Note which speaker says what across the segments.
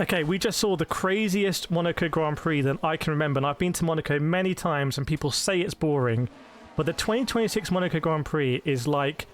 Speaker 1: Okay, we just saw the craziest Monaco Grand Prix that I can remember, and I've been to Monaco many times and people say it's boring, but the 2026 Monaco Grand Prix is like,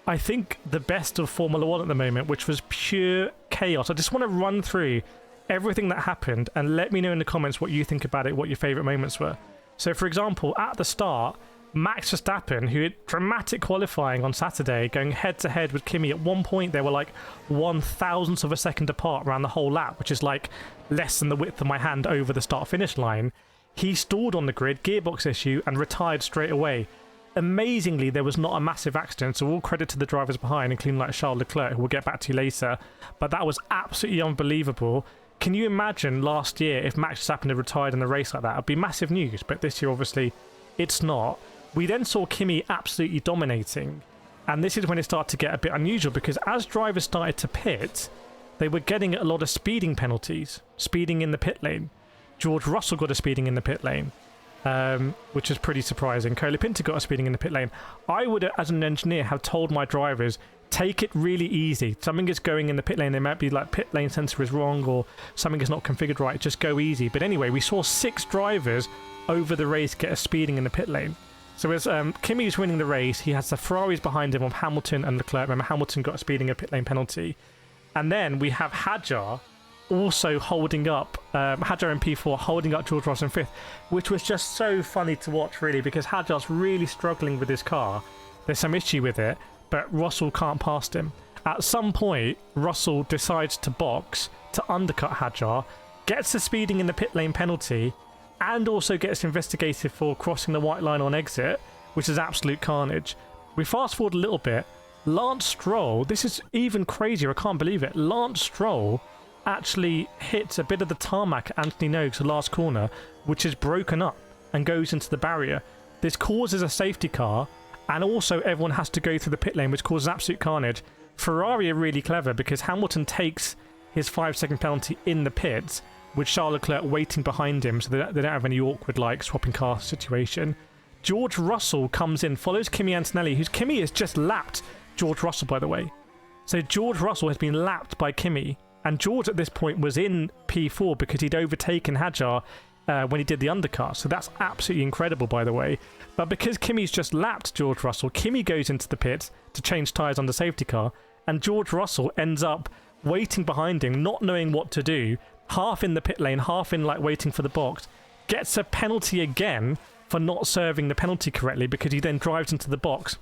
Speaker 1: I think, the best of Formula 1 at the moment, which was pure chaos. I just want to run through everything that happened and let me know in the comments what you think about it, what your favourite moments were. So, for example, at the start, Max Verstappen, who had dramatic qualifying on Saturday, going head-to-head with Kimi. At one point, they were like 1,000th of a second apart around the whole lap, which is like less than the width of my hand over the start-finish line. He stalled on the grid, gearbox issue, and retired straight away. Amazingly, there was not a massive accident, so all credit to the drivers behind, including like Charles Leclerc, who we'll get back to later. But that was absolutely unbelievable. Can you imagine last year if Max Verstappen had retired in a race like that? It would be massive news, but this year, obviously, it's not. We then saw Kimi absolutely dominating, and this is when it started to get a bit unusual, because as drivers started to pit, they were getting a lot of speeding penalties, speeding in the pit lane. George Russell got a speeding in the pit lane, which is pretty surprising. Colapinto got a speeding in the pit lane. I would, as an engineer, have told my drivers, take it really easy. Something is going in the pit lane, they might be like, pit lane sensor is wrong, or something is not configured right, just go easy. But anyway, we saw 6 drivers over the race get a speeding in the pit lane. So as Kimi is winning the race, he has the Ferraris behind him of Hamilton and Leclerc. Remember, Hamilton got a speeding a pit lane penalty. And then we have Hadjar also holding up, Hadjar in P4 holding up George Russell in 5th, which was just so funny to watch, really, because Hadjar's really struggling with his car. There's some issue with it, but Russell can't pass him. At some point, Russell decides to box to undercut Hadjar, gets a speeding in the pit lane penalty, and also gets investigated for crossing the white line on exit, which is absolute carnage. We fast forward a little bit. Lance Stroll, this is even crazier, I can't believe it. Lance Stroll actually hits a bit of the tarmac at Anthony Nogue's last corner, which is broken up and goes into the barrier. This causes a safety car, and also everyone has to go through the pit lane, which causes absolute carnage. Ferrari are really clever because Hamilton takes his 5-second penalty in the pits, with Charles Leclerc waiting behind him, so they don't have any awkward like swapping car situation. George Russell comes in, follows Kimi Antonelli, who's Kimi has just lapped George Russell, by the way. So George Russell has been lapped by Kimi, and George at this point was in P4 because he'd overtaken Hadjar when he did the undercut. So that's absolutely incredible, by the way. But because Kimi's just lapped George Russell, Kimi goes into the pits to change tyres on the safety car, and George Russell ends up waiting behind him, not knowing what to do, half in the pit lane, half in like waiting for the box, gets a penalty again for not serving the penalty correctly, because he then drives into the box.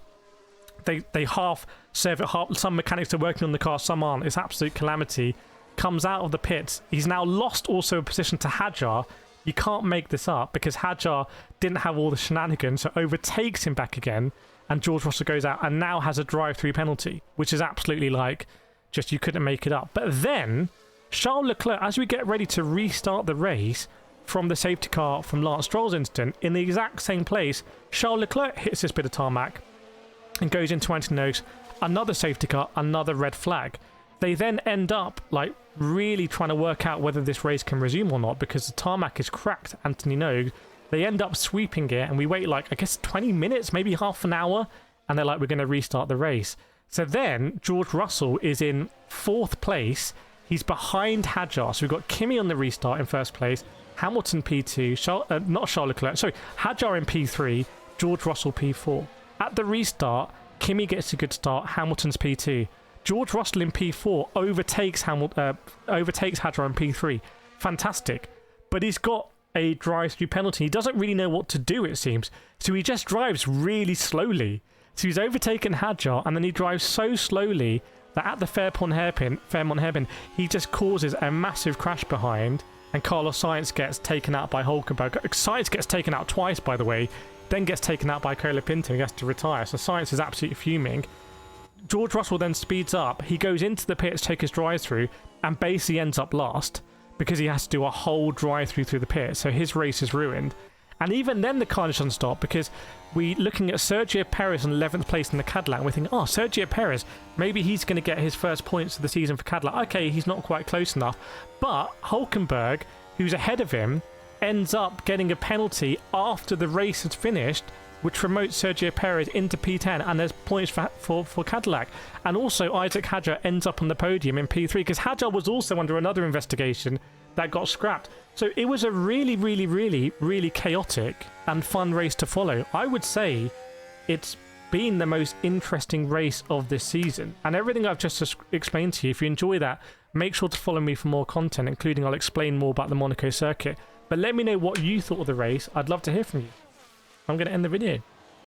Speaker 1: They half serve it, half, some mechanics are working on the car, some aren't. It's absolute calamity. Comes out of the pits. He's now lost also a position to Hadjar. You can't make this up, because Hadjar didn't have all the shenanigans, so overtakes him back again, and George Russell goes out and now has a drive-through penalty, which is absolutely like, just you couldn't make it up. But then Charles Leclerc, as we get ready to restart the race from the safety car from Lance Stroll's incident, in the exact same place, Charles Leclerc hits this bit of tarmac and goes into Anthony Nogue's, another safety car, another red flag. They then end up like really trying to work out whether this race can resume or not, because the tarmac is cracked, Anthony Nogue. They end up sweeping it, and we wait like, I guess 20 minutes, maybe half an hour, and they're like, we're going to restart the race. So then George Russell is in 4th place. He's behind Hadjar. So we've got Kimi on the restart in 1st place, Hamilton P2, not Charles Leclerc, sorry, Hadjar in P3, George Russell P4. At the restart, Kimi gets a good start, Hamilton's P2. George Russell in P4 overtakes Hadjar in P3. Fantastic. But he's got a drive-through penalty. He doesn't really know what to do, it seems. So he just drives really slowly. So he's overtaken Hadjar, and then he drives so slowly that at the Fairmont hairpin, he just causes a massive crash behind, and Carlos Sainz gets taken out by Hulkenberg. Sainz gets taken out twice, by the way, then gets taken out by Colapinto. He has to retire. So Sainz is absolutely fuming. George Russell then speeds up. He goes into the pits to take his drive-through and basically ends up last because he has to do a whole drive-through through the pit. So his race is ruined. And even then the carnage doesn't stop, because we're looking at Sergio Perez in 11th place in the Cadillac, and we think, oh, Sergio Perez, maybe he's going to get his first points of the season for Cadillac. Okay, he's not quite close enough. But Hulkenberg, who's ahead of him, ends up getting a penalty after the race has finished which promotes Sergio Perez into P10, and there's points for Cadillac. And also Isaac Hadjar ends up on the podium in P3, because Hadjar was also under another investigation that got scrapped. So it was a really, really, really, really chaotic and fun race to follow. I would say it's been the most interesting race of this season. And everything I've just explained to you, if you enjoy that, make sure to follow me for more content, including I'll explain more about the Monaco circuit. But let me know what you thought of the race. I'd love to hear from you. I'm going to end the video.